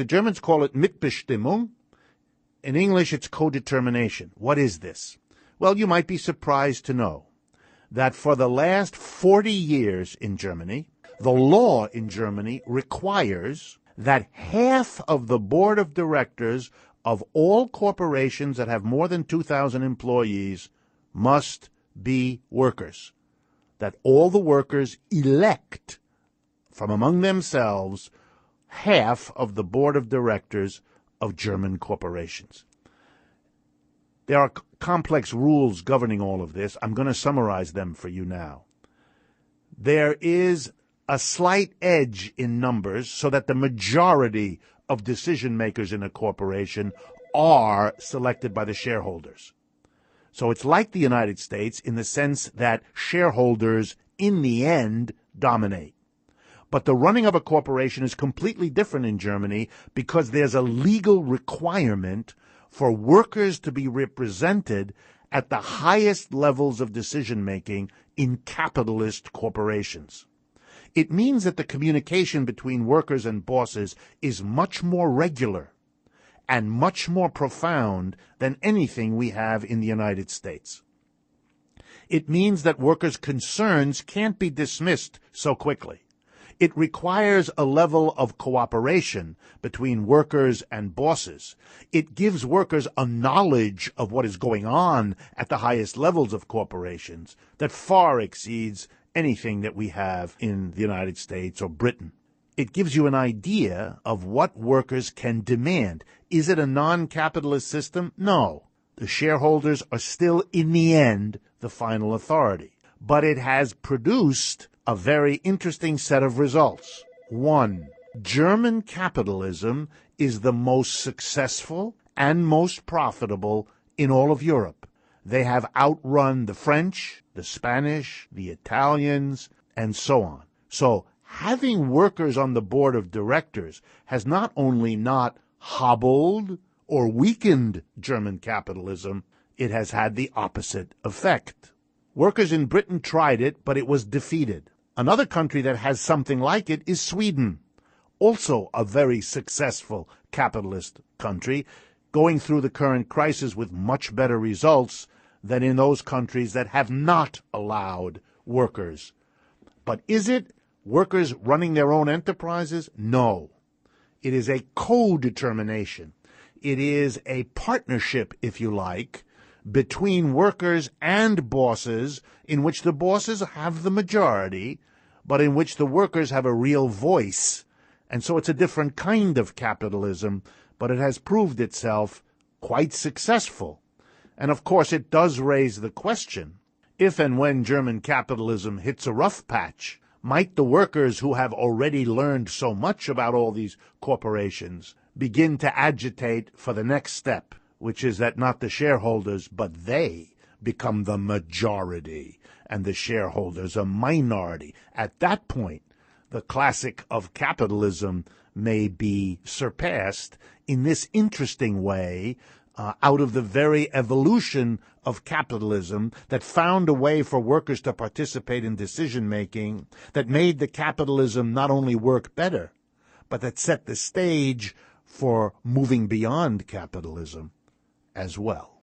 The Germans call it Mitbestimmung. In English, it's codetermination. What is this? Well, you might be surprised to know that for the last 40 years in Germany, the law in Germany requires that half of the board of directors of all corporations that have more than 2,000 employees must be workers. That all the workers elect from among themselves half of the board of directors of German corporations. There are complex rules governing all of this. I'm going to summarize them for you now. There is a slight edge in numbers so that the majority of decision makers in a corporation are selected by the shareholders. So it's like the United States in the sense that shareholders in the end dominate. But the running of a corporation is completely different in Germany because there's a legal requirement for workers to be represented at the highest levels of decision-making in capitalist corporations. It means that the communication between workers and bosses is much more regular and much more profound than anything we have in the United States. It means that workers' concerns can't be dismissed so quickly. It requires a level of cooperation between workers and bosses. It gives workers a knowledge of what is going on at the highest levels of corporations that far exceeds anything that we have in the United States or Britain. It gives you an idea of what workers can demand. Is it a non-capitalist system? No. The shareholders are still, in the end, the final authority. But it has produced a very interesting set of results. 1. German capitalism is the most successful and most profitable in all of Europe. They have outrun the French, the Spanish, the Italians, and so on. So having workers on the board of directors has not only not hobbled or weakened German capitalism, it has had the opposite effect. Workers in Britain tried it, but it was defeated. Another country that has something like it is Sweden, also a very successful capitalist country, going through the current crisis with much better results than in those countries that have not allowed workers. But is it workers running their own enterprises? No. It is a codetermination. It is a partnership, if you like, between workers and bosses, in which the bosses have the majority, but in which the workers have a real voice. And so it's a different kind of capitalism, but it has proved itself quite successful. And of course it does raise the question, if and when German capitalism hits a rough patch, might the workers who have already learned so much about all these corporations begin to agitate for the next step, which is that not the shareholders, but they become the majority, and the shareholders a minority. At that point, the classic of capitalism may be surpassed in this interesting way, out of the very evolution of capitalism that found a way for workers to participate in decision-making that made the capitalism not only work better, but that set the stage for moving beyond capitalism as well.